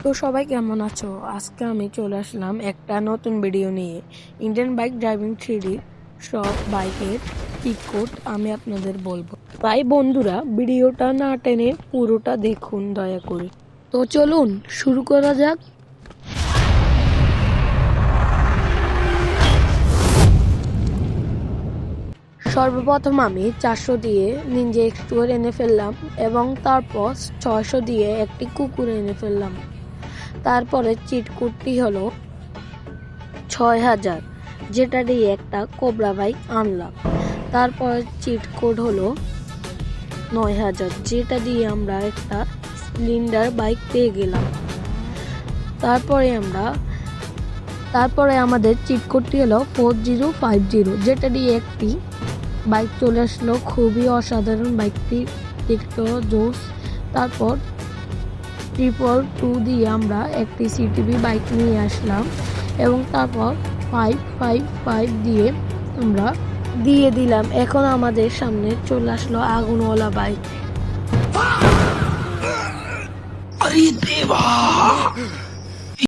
তো সবাই কেমন আছো? আজকে আমি চলে আসলাম একটা নতুন ভিডিও নিয়ে। ইন্ডিয়ান বাইক ড্রাইভিং 3D সব বাইকের চিট কোড আমি আপনাদের বলবো। তাই বন্ধুরা ভিডিওটা না টেনে পুরোটা দেখুন দয়া করে। তো চলুন শুরু করা যাক। সর্বপ্রথম আমি 400 দিয়ে নিনজা এক্সপ্লোরার এনে ফেললাম এবং তারপর 600 দিয়ে একটি কুকুর এনে ফেললাম। তারপরে চিট কোডটি হলো 6000, যেটা দিয়ে একটা কোবরা বাইক আনলাম। তারপর চিট কোড হলো 9000, যেটা দিয়ে আমরা একটা স্প্লেন্ডার বাইক পেয়ে গেলাম। তারপরে আমাদের চিট কোডটি হলো 4050, যেটা দিয়ে একটি বাইক চলে আসলো, খুবই অসাধারণ, বাইকটি দেখতে জোস। তারপর 222 দিয়ে আমরা একটি সিটিভি বাইক নিয়ে আসলাম এবং তারপর 555 দিয়ে আমরা দিয়ে দিলাম। এখন আমাদের সামনে চলে আসলো আগুনওয়ালা বাইক। अरे देवा